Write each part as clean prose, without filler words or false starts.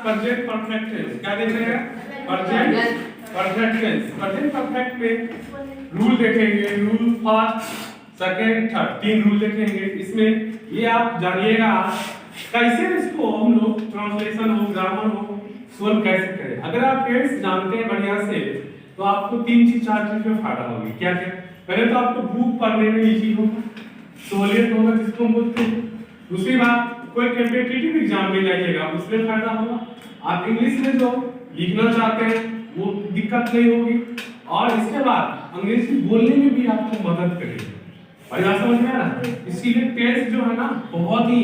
Present perfect tense. क्या देख रहे हैं? Present perfect tense. Present perfect में रूल देखेंगे, रूल फर्स्ट सेकंड थर्ड, तीन रूल देखेंगे। इसमें ये आप जानिएगा कैसे इसको हम लोग ट्रांसलेशन हो, ग्रामर हो, सोल्व कैसे करें। अगर आप टेंस जानते हैं बढ़िया से तो आपको तीन चीज चार चीज में फायदा होगी। क्या क्या? पहले तो आपको बुक पढ़ने में इजी होगा, सहूलियत होगा जिसको हम बोलते हैं। दूसरी बात, कोई कॉम्पिटिटिव एग्जाम में जाइएगा उसमें फायदा होगा। आप इंग्लिश में जो लिखना चाहते हैं वो दिक्कत नहीं होगी, और इसके बाद अंग्रेजी बोलने में भी आपको मदद करेगी। और यहाँ समझ में आ रहा है? इसीलिए टेंस जो है ना बहुत ही,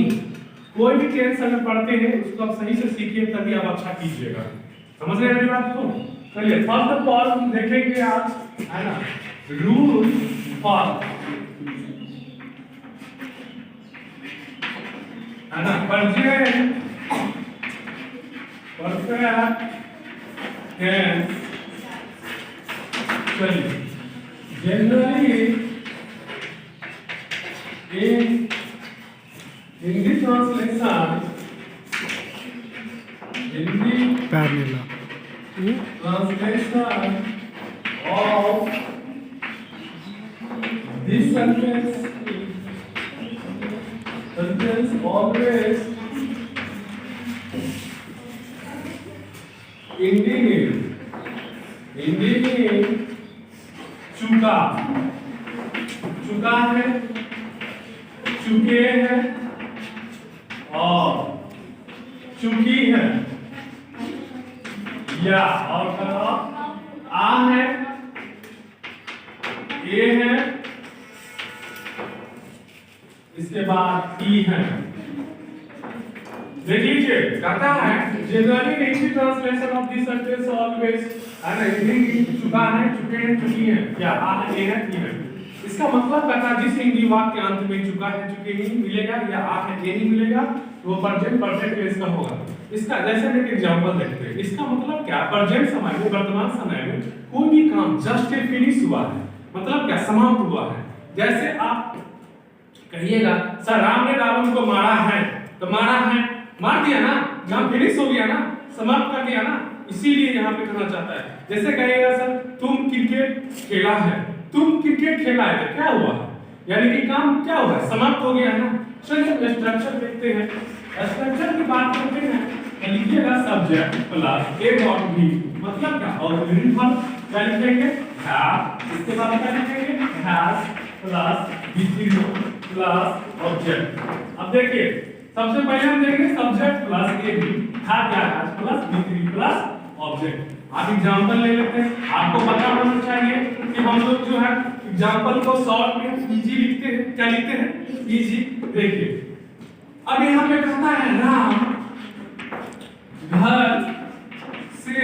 कोई भी टेंस अगर पढ़ते हैं उसको आप सही से सीखिए तभी आप अच्छा कीजिएगा। समझ रहे हैं मेरी बात को? चलिए फर्स्ट ऑफ ऑल हम देखेंगे आज, है ना, रूल फॉर, है ना, प्रेजेंट परफेक्ट टेंस। चलिए generally in the translation of this sentence always ending चुका, चुका है, चुके हैं और चुकी है, या और आ है, ए है, इसके बाद ई है। देख लीजिए कहता है generally English translation of this sentence always ending चुका है, चुके हैं, चुकी है, या आ है, ए है, ई है। इसका मतलब कहता है जिस हिंदी वाक्य के अंत में चुका है, चुके नहीं मिलेगा, या आ है, ए नहीं मिलेगा, तो वो प्रेजेंट परफेक्ट टेंस का होगा। इसका जैसे एक एग्जांपल देखते हैं। इसका मतलब क्या? प्रेजेंट समय में, वर्तमान समय में कोई भी काम जस्ट फिनिश हुआ है, मतलब क्या? समाप्त हुआ है। जैसे आप कहिएगा सर राम ने रावण को मारा है, तो मारा है, मार दिया ना, काम फिनिश हो गया ना, समाप्त कर दिया ना। इसीलिए यहाँ पे कहना चाहता है, जैसे कहिएगा सर तुम क्रिकेट खेला है, तुम क्रिकेट खेला है तो क्या हुआ? यानी कि काम क्या हुआ? समाप्त हो गया है ना। चलिए स्ट्रक्चर देखते हैं। स्ट्रक्चर की बात करते हैं तो लिखिएगा subject plus A dot B, मतलब क्या? Auxiliary verb. क्या लिखेंगे? हैव, इसके बाद क्या लिखेंगे? Has plus B plus object. अब देखिए सबसे पहले हम देखेंगे subject plus A B, have या has plus B plus object. आप एग्जांपल ले लेते हैं। आपको पता होना चाहिए कि हम लोग जो है एग्जांपल को शॉर्ट में इजी लिखते हैं। क्या लिखते हैं? इजी। देखिए अब यहाँ पे कहता है राम घर से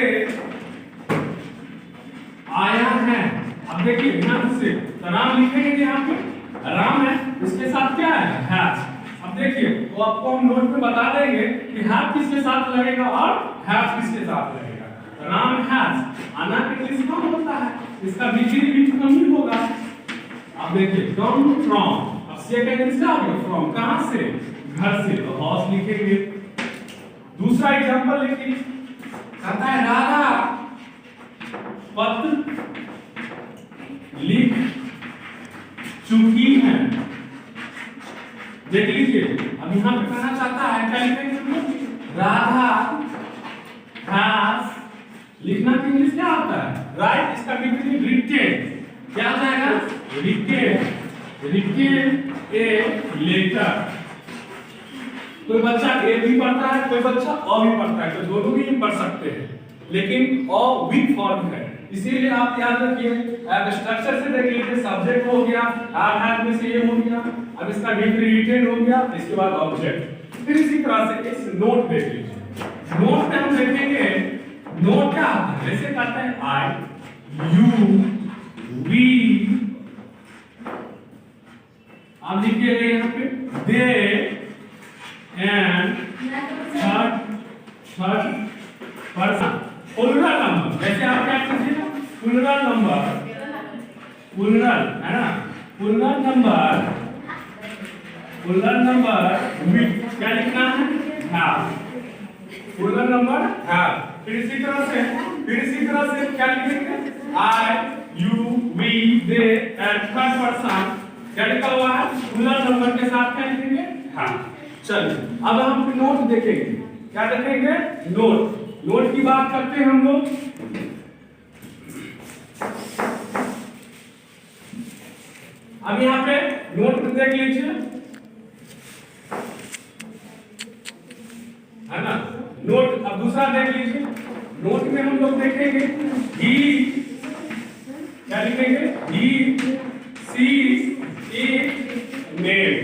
आया है। अब देखिए ध्यान से, तो राम लिखेंगे यहाँ पे, राम है, इसके साथ क्या है? हैज। अब देखिए वो आपको हम नोट में बता देंगे कि हैव किसके साथ लगेगा और हैज किसके साथ लगेगा। राम हैज आना के किस कम होता है, इसका बीच कम ही होगा। अब देखिए कम फ्रॉम, अब सेकंड इसका आ गया फ्रॉम, कहां से? घर से, तो हाउस लिखेंगे। दूसरा एग्जांपल लिखिए, कहता है राधा पत्र लिख चुकी है। देख लीजिए अब यहाँ पे कहना चाहता है क्या लिखेंगे? राधा हैज, लिखना की इंग्लिश क्या होता है? राइट। इसका डिफिनेशन रिटेन, क्या हो जाएगा? Written, written a letter. कोई बच्चा ए भी पढ़ता है, कोई बच्चा अ भी पढ़ता है, तो दोनों भी पढ़ सकते हैं, लेकिन अ वीक फॉर्म है। इसीलिए आप याद रखिए, अब स्ट्रक्चर से देख लीजिए, सब्जेक्ट हो गया, हैव में से ये हो गया, अब इसका रिटेन हो गया, इसके बाद ऑब्जेक्ट। फिर इसी तरह से इस नोट देख लीजिए। नोट में हम देखेंगे नोट क्या आता है? जैसे कहते हैं आई, यू, वी, आप लिखिएगा यहाँ पे they and third person. Plural number, जैसे आप क्या कीजिएगा? प्लूरल नंबर, प्लूरल है ना, प्लूरल नंबर विथ क्या लिखना है? हैव। Plural number have. फिर इसी तरह से क्या लिखेंगे? I, you, we, they and third person क्या लिखा हुआ है? प्लूरल नंबर के साथ क्या लिखेंगे? हैव। चलिए अब हम नोट देखेंगे। क्या देखेंगे? नोट की बात करते हैं हम लोग। अब यहाँ पे नोट देख लीजिए, है ना? नोट अब दूसरा देख लीजिए। नोट में हम लोग देखेंगे ही, क्या लिखेंगे? ही, सी, इट, नेम।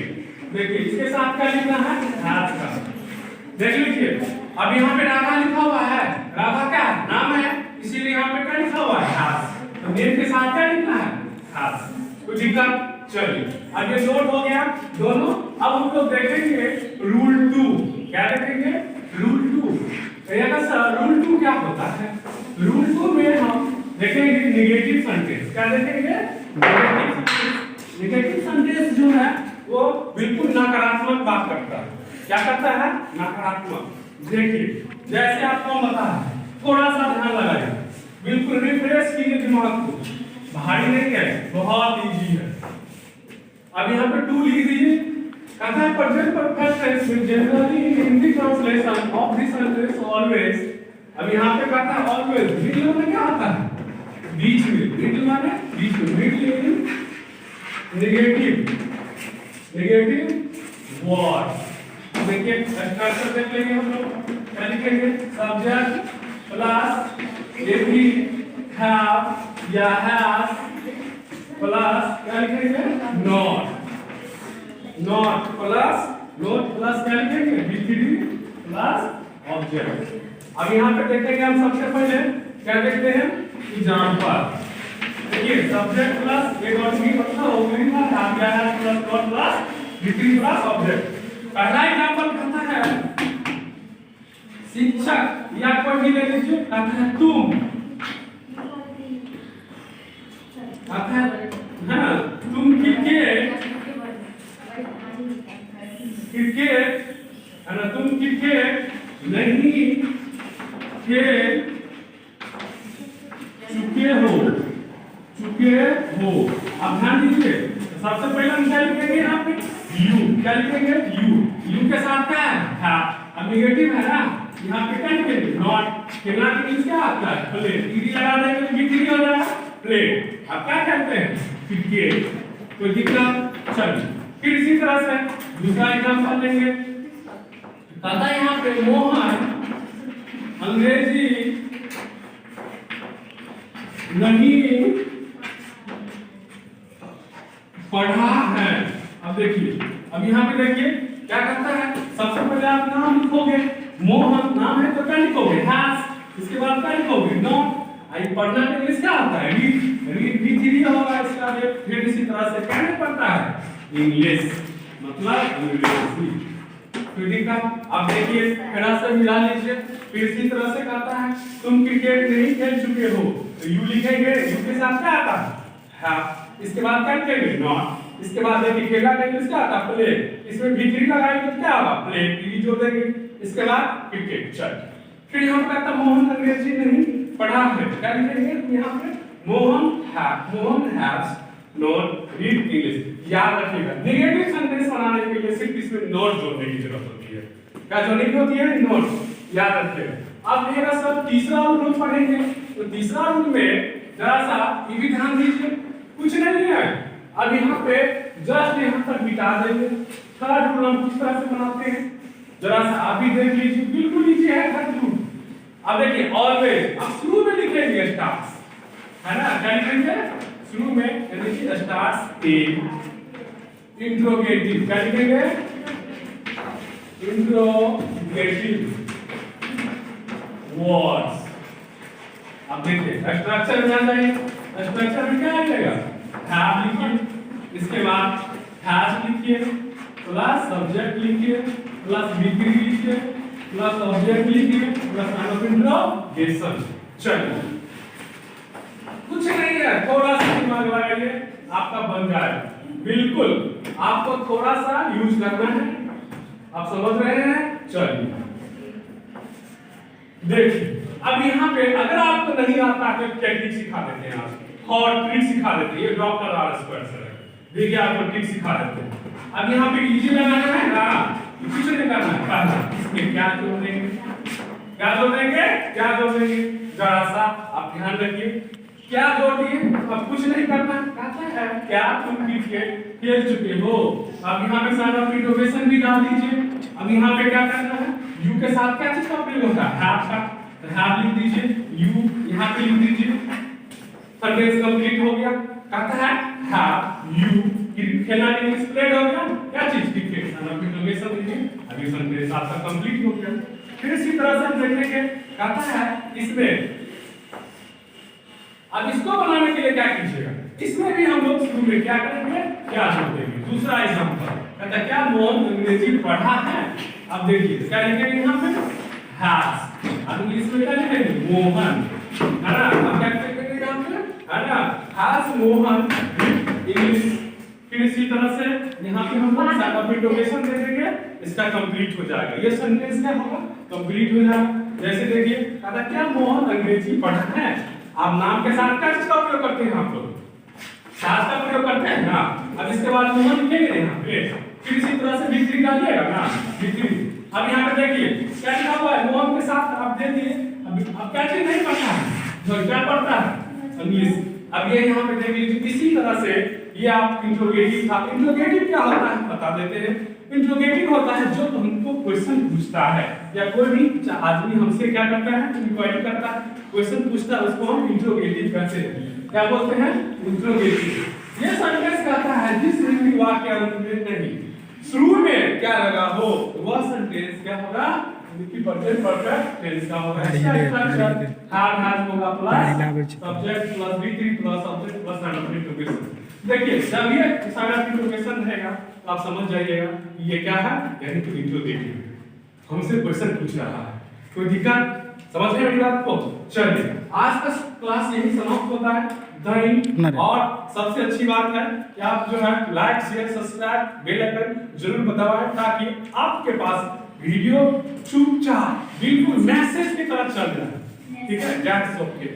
देखिए इसके साथ क्या लिखना है? हैज का। देख लीजिए अब यहाँ पे राधा लिखा हुआ है। राधा क्या नाम है, इसीलिए यहाँ पे क्या लिखा हुआ है? हैज। तो नेम के साथ क्या लिखना है? हैज। तो दिक्कत? चलिए अब ये नोट हो गया दोनों। अब हम लोग देखेंगे रूल 2। क्या देखेंगे? रूल 2। रूल 2 क्या होता है? रूल 2 में हम देखेंगे नेगेटिव सेंटेंस। क्या देखेंगे? नेगेटिव सेंटेंस जो है वो बिल्कुल नकारात्मक बात करता है। क्या करता है? नकारात्मक। देखिए जैसे आपको पता है, थोड़ा सा ध्यान लगाइए, बिल्कुल रिफ्रेश कीजिए दिमाग को। भारी नहीं है, बहुत इजी है। अब यहाँ पे 2 लिख दीजिए। कहता है प्रेजेंट परफेक्ट टेंस में generally in the translation of this sentence always. अब यहाँ पे कहता है ऑलवेज, मिडिल में क्या आता है? बीच में। मिडिल माने बीच में। Middle negative word. देखिए स्ट्रक्चर देख लेंगे हम लोग। क्या लिखेंगे? सब्जेक्ट प्लस एबी हैव या हैज प्लस क्या लिखेंगे? नॉट प्लस क्या लिखेंगे? बीटीडी प्लस ऑब्जेक्ट। अब यहाँ पे देखेंगे हम सबसे पहले क्या देखते हैं? एग्जांपल। देखिए subject plus A dot B मतलब हो गया हैव या has plus dot plus BTD plus object. पहला एग्जांपल कहता है शिक्षक, या कोई भी ले लीजिए। कहता है तुम, कहता है हाँ तुम क्रिकेट है ना, तुम क्रिकेट नहीं खेल चुके हो। अब ध्यान दीजिए सबसे पहले हम क्या लिखेंगे? यहाँ पे यू। क्या लिखेंगे? यू के साथ क्या है? अब नेगेटिव है ना, यहाँ पे क्या लिखेंगे? नॉट। खेलना के लिए क्या आता है? प्ले। टीडी लगा देंगे तो बीटीडी हो जाएगा प्ले। अब क्या कहते हैं? क्रिकेट। तो दिक्कत? चलिए फिर इसी तरह से दूसरा एग्जांपल लेंगे। कहता है यहाँ पे मोहन अंग्रेजी नहीं पढ़ा है। अब देखिए अब यहाँ पे देखिए क्या कहता है? सबसे पहले आप नाम लिखोगे। मोहन नाम है तो क्या लिखोगे? हैज। इसके बाद क्या लिखोगे? नॉट। आई पढ़ना के इंग्लिश क्या आता है? रीड भी थ्री होगा इसका। फिर इसी तरह से क्या नहीं पढ़ता है? इंग्लिश मतलब अंग्रेजी। फिर का अब देखिए थोड़ा सा मिला लीजिए। फिर इसी तरह से कहता है तुम क्रिकेट नहीं खेल चुके हो। तो यू लिखेंगे, यू के साथ क्या आता है? इसके बाद क्या लिखेंगे? नॉट। इसके बाद देखिए खेला का इंग्लिश क्या आता है? प्ले। इसमें भी3 लगाएंगे तो क्या होगा? प्ले। टीवी जोड़ देंगे। इसके बाद क्रिकेट। चल फिर यहाँ पे कहता मोहन अंग्रेजी नहीं पढ़ा है। क्या लिखेंगे यहाँ पे? Mohan has not read English. याद रखिएगा नेगेटिव सेंटेंस बनाने के लिए सिर्फ इसमें नॉट जोड़ने की जरूरत होती है। क्या जोड़ने की होती है? नॉट। याद रखिएगा। अब मेरा सब तीसरा रूल पढ़ेंगे। तो तीसरा रूल में जरा सा ये भी ध्यान दीजिए, कुछ नहीं है। अब यहाँ पे जस्ट यहाँ तक मिटा देंगे। थर्ड रूल हम किस तरह से बनाते हैं जरा सा आप भी देख लीजिए। बिल्कुल नीचे है थर्ड रूल। अब देखिए ऑलवेज अब शुरू में लिखेंगे स्टार्ट्स, है ना? क्या लिखेंगे शुरू में? देखिए स्टार्ट्स इंट्रोगेटिव। क्या लिखेंगे? Interrogative words. अब देखिए स्ट्रक्चर में आ जाइए। स्ट्रक्चर में क्या आएगा? हैव लिखिए, इसके बाद हैज लिखिए प्लस सब्जेक्ट लिखिए प्लस डिग्री लिखिए प्लस ऑब्जेक्ट लिखिए प्लस साइन ऑफ इंट्रोगेशन। चलिए कुछ नहीं है, थोड़ा सा दिमाग लगाइए आपका बन जाएगा। बिल्कुल आपको थोड़ा सा यूज करना है। आप समझ रहे हैं? चलिए देखिए अब यहाँ पे अगर आपको नहीं आता तो टेक्निक सिखा देते हैं आप और ट्रिक सिखा देते हैं। ये डॉक्टर आर स्क्वायर सर है, देखिए आपको ट्रिक सिखा देते हैं। अब यहाँ पे इजी लगाना है ना, कुछ नहीं करना है। पहला इसमें क्या जोड़ देंगे, क्या जोड़ देंगे, क्या जोड़ देंगे, जरा सा आप ध्यान रखिए। क्या जोड़ दिए, अब कुछ नहीं करना, कहता है क्या तुम क्रिकेट खेल चुके हो। अब यहाँ पे सारा इंटरोगेशन भी डाल दीजिए। अब यहाँ पे क्या करना है, यू के साथ क्या चीज का प्रयोग होता है, हैव का, तो हैव लिख दीजिए, यू यहाँ पे लिख दीजिए, सेंटेंस कंप्लीट हो गया। कहता है हैव यू खेला के एक्सप्लेन हो गया, क्या चीज क्रिकेट, सारा इंटरोगेशन दीजिए। अब ये सेंटेंस आपका कंप्लीट हो गया। फिर इसी तरह से हम देखेंगे, कहता है इसमें, अब इसको बनाने के लिए क्या कीजिएगा, इसमें भी हम लोग शुरू में क्या करेंगे, क्या जोड़ देंगे। दूसरा एग्जांपल कहता क्या मोहन अंग्रेजी पढ़ा है। अब देखिए क्या लिखेंगे यहाँ पे, हैज, अब इंग्लिश में क्या लिखेंगे, मोहन, है ना। अब क्या लिखेंगे यहाँ पे, है ना, हैज मोहन इंग्लिश। फिर इसी तरह से यहाँ पे हम लोग सारा इंटरोगेशन दे देंगे, इसका कंप्लीट हो जाएगा। ये सेंटेंस क्या होगा, कंप्लीट हो जाएगा। जैसे देखिए कहता क्या मोहन अंग्रेजी पढ़ा है। आप नाम के साथ क्या चीज का प्रयोग करते हैं, आप लोग साथ का प्रयोग करते हैं ना। अब इसके बाद मोहन लिखेंगे यहाँ पे, फिर इसी तरह से विक्री डालिएगा ना, विक्री। अब यहाँ पे देखिए क्या लिखा हुआ है, मोहन के साथ आप दे दिए। अब क्या चीज नहीं पढ़ता है, जो क्या पढ़ता है, इंग्लिश। अब ये यहाँ पे देख लीजिए, इसी तरह से ये आप इंट्रोगेटिव था। इंट्रोगेटिव क्या होता है बता देते हैं। इंट्रोगेटिव होता है जो हमको क्वेश्चन पूछता है, या कोई भी आदमी हमसे क्या करता है, इंक्वायरी करता है, क्वेश्चन पूछता है, उसको हम इंट्रोगेटिव कहते हैं। क्या बोलते हैं, इंट्रोगेटिव। ये सेंटेंस कहता है जिस हिंदी वाक्य अंत में नहीं, शुरू में क्या लगा हो, वह सेंटेंस क्या होगा, की परफेक्ट परफेक्ट टेंस का होगा। इसका स्ट्रक्चर हैव होगा plus subject plus V3 plus subject plus interrogation. देखिए जब ये सारा इंट्रोगेशन रहेगा तो आप समझ जाइएगा ये क्या है, यानी कि इंट्रोगेटिव हमसे क्वेश्चन पूछ रहा है। कोई दिक्कत समझ में मेरी बात को। चलिए आज का क्लास यही समाप्त होता है। धन्यवाद। और सबसे अच्छी बात है कि आप जो है like share subscribe bell icon जरूर दबाएं, ताकि आपके पास वीडियो चुपचाप बिल्कुल मैसेज की तरह चल जाए। ठीक है, दैट्स ओके।